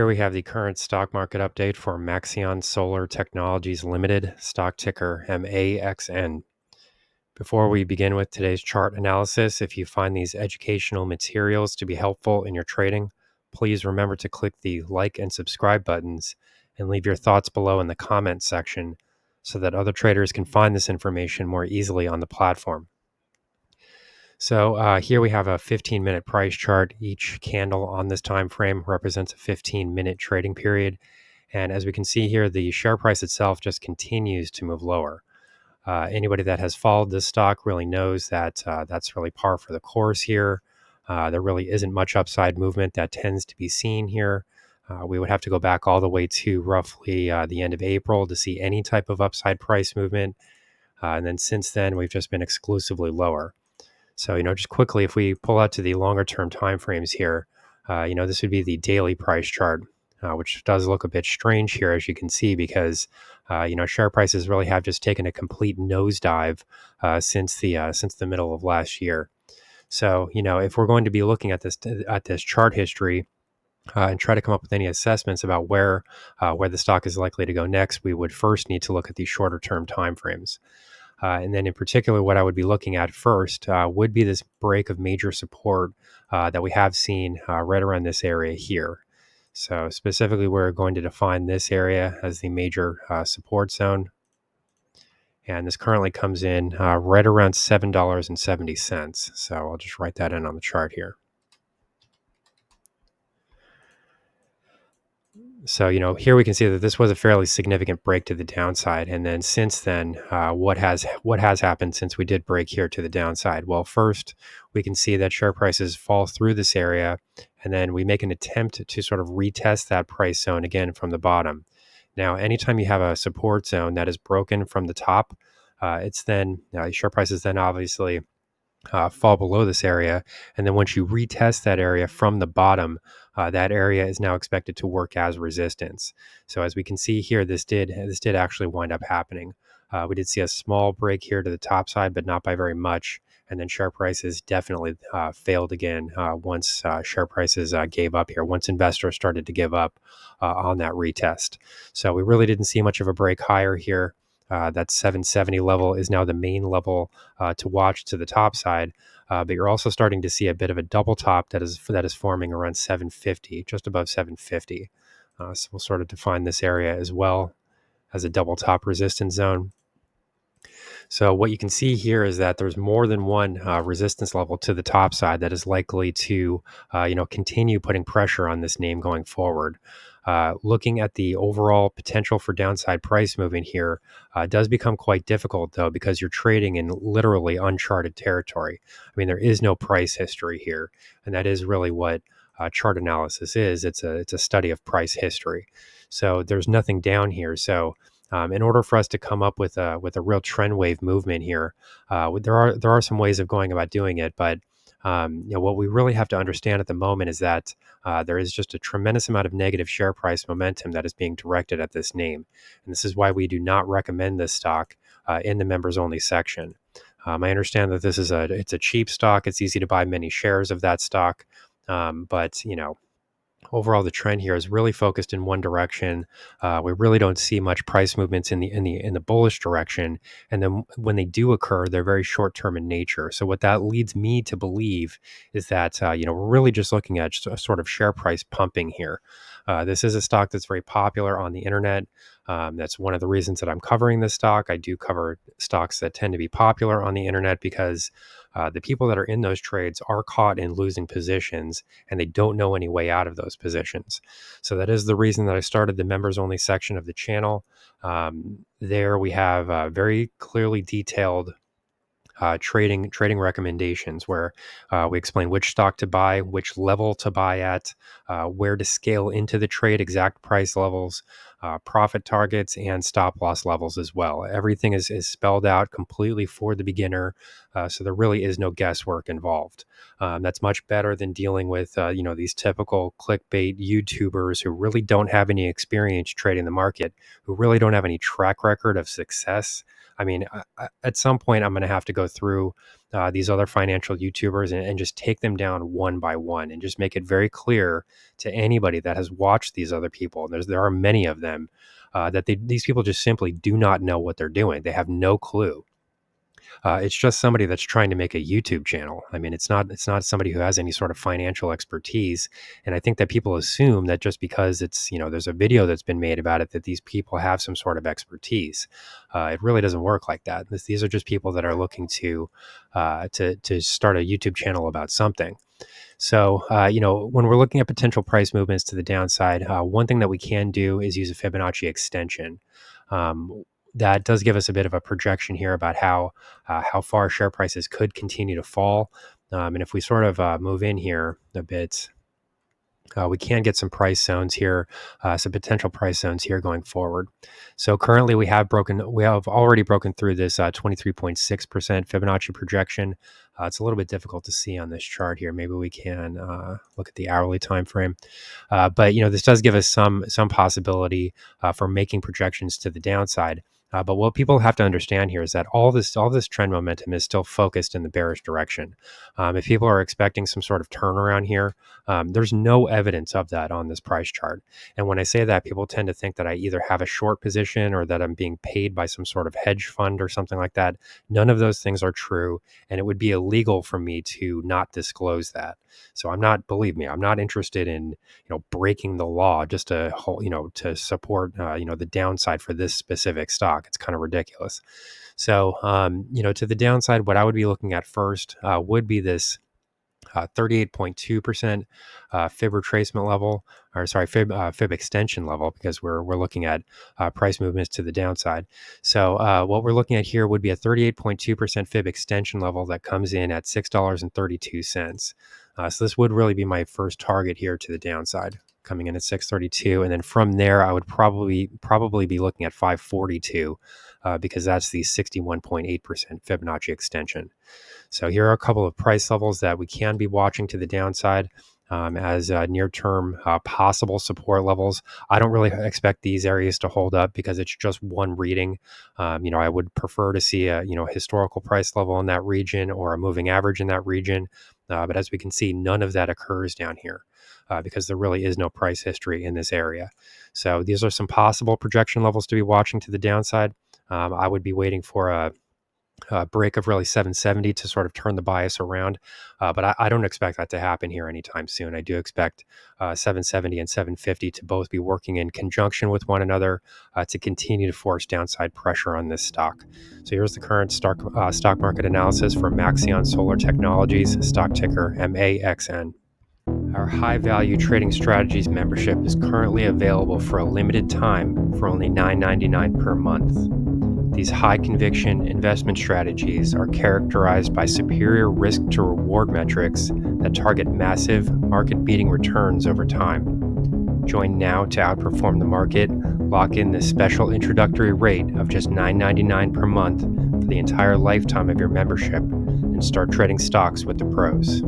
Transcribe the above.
Here we have the current stock market update for Maxeon Solar Technologies Limited, stock ticker MAXN. Before we begin with today's chart analysis, if you find these educational materials to be helpful in your trading, please remember to click the like and subscribe buttons and leave your thoughts below in the comments section so that other traders can find this information more easily on the platform. So here we have a 15-minute price chart. Each candle on this time frame represents a 15-minute trading period. And as we can see here, the share price itself just continues to move lower. Anybody that has followed this stock really knows that that's really par for the course here. There really isn't much upside movement that tends to be seen here. We would have to go back all the way to roughly the end of April to see any type of upside price movement. And then since then, we've just been exclusively lower. So, just quickly, if we pull out to the longer term timeframes here, this would be the daily price chart, which does look a bit strange here, as you can see, because, share prices really have just taken a complete nosedive since the middle of last year. So, if we're going to be looking at this chart history, and try to come up with any assessments about where the stock is likely to go next, we would first need to look at these shorter term timeframes. And then in particular, what I would be looking at first would be this break of major support that we have seen right around this area here. So specifically, we're going to define this area as the major support zone. And this currently comes in right around $7.70. So I'll just write that in on the chart here. So, here we can see that this was a fairly significant break to the downside. And then since then, what has happened since we did break here to the downside? Well, first, we can see that share prices fall through this area, and then we make an attempt to sort of retest that price zone again from the bottom. Now, anytime you have a support zone that is broken from the top, share prices then obviously fall below this area. And then once you retest that area from the bottom, that area is now expected to work as resistance. So as we can see here, this did actually wind up happening. We did see a small break here to the top side, but not by very much. And then share prices definitely failed again once share prices gave up here, once investors started to give up on that retest. So we really didn't see much of a break higher here. That 770 level is now the main level to watch to the top side, but you're also starting to see a bit of a double top that is forming around 750, just above 750. So we'll sort of define this area as well as a double top resistance zone. So what you can see here is that there's more than one resistance level to the top side that is likely to, continue putting pressure on this name going forward. Looking at the overall potential for downside price movement here does become quite difficult, though, because you're trading in literally uncharted territory. I mean, there is no price history here, and that is really what chart analysis is. It's a study of price history. So there's nothing down here. So in order for us to come up with a real trend wave movement here, there are some ways of going about doing it, but what we really have to understand at the moment is that there is just a tremendous amount of negative share price momentum that is being directed at this name, and this is why we do not recommend this stock in the members only section. I understand that it's a cheap stock; it's easy to buy many shares of that stock, but overall, the trend here is really focused in one direction. We really don't see much price movements in the bullish direction, and then when they do occur, they're very short term in nature. So what that leads me to believe is that we're really just looking at just a sort of share price pumping here. This is a stock that's very popular on the internet. That's one of the reasons that I'm covering this stock. I do cover stocks that tend to be popular on the internet because the people that are in those trades are caught in losing positions and they don't know any way out of those positions. So that is the reason that I started the members only section of the channel. There we have very clearly detailed trading recommendations where we explain which stock to buy, which level to buy at, where to scale into the trade, exact price levels, profit targets, and stop loss levels as well. Everything is spelled out completely for the beginner, so there really is no guesswork involved. That's much better than dealing with these typical clickbait YouTubers who really don't have any experience trading the market, who really don't have any track record of success. I mean, at some point, I'm going to have to go through these other financial YouTubers and just take them down one by one and just make it very clear to anybody that has watched these other people. And there are many of them that these people just simply do not know what they're doing. They have no clue. It's just somebody that's trying to make a YouTube channel. I mean, it's not somebody who has any sort of financial expertise. And I think that people assume that just because there's a video that's been made about it, that these people have some sort of expertise. It really doesn't work like that. These are just people that are looking to start a YouTube channel about something. So, when we're looking at potential price movements to the downside, one thing that we can do is use a Fibonacci extension. Um, that does give us a bit of a projection here about how far share prices could continue to fall. And if we sort of move in here a bit, we can get some price zones here, some potential price zones here going forward. So currently we have already broken through this 23.6% Fibonacci projection. It's a little bit difficult to see on this chart here. Maybe we can look at the hourly time frame. But this does give us some possibility for making projections to the downside. But what people have to understand here is that all this trend momentum is still focused in the bearish direction. If people are expecting some sort of turnaround here, there's no evidence of that on this price chart. And when I say that, people tend to think that I either have a short position or that I'm being paid by some sort of hedge fund or something like that. None of those things are true, and it would be illegal for me to not disclose that. So believe me, I'm not interested in breaking the law just to to support the downside for this specific stock. It's kind of ridiculous. So to the downside, what I would be looking at first would be this 38.2% fib retracement level, or sorry, fib extension level, because we're looking at price movements to the downside. So what we're looking at here would be a 38.2% fib extension level that comes in at $6.32. So this would really be my first target here to the downside, coming in at 632, and then from there I would probably be looking at 542 because that's the 61.8% Fibonacci extension. So here are a couple of price levels that we can be watching to the downside as near-term possible support levels. I don't really expect these areas to hold up because it's just one reading. I would prefer to see a historical price level in that region or a moving average in that region. But as we can see, none of that occurs down here because there really is no price history in this area. So these are some possible projection levels to be watching to the downside. I would be waiting for a break of really 770 to sort of turn the bias around. But I don't expect that to happen here anytime soon. I do expect 770 and 750 to both be working in conjunction with one another to continue to force downside pressure on this stock. So here's the current stock market analysis for Maxeon Solar Technologies, stock ticker MAXN. Our high value trading strategies membership is currently available for a limited time for only $9.99 per month. These high conviction investment strategies are characterized by superior risk to reward metrics that target massive market beating returns over time. Join now to outperform the market. Lock in this special introductory rate of just $9.99 per month for the entire lifetime of your membership and start trading stocks with the pros.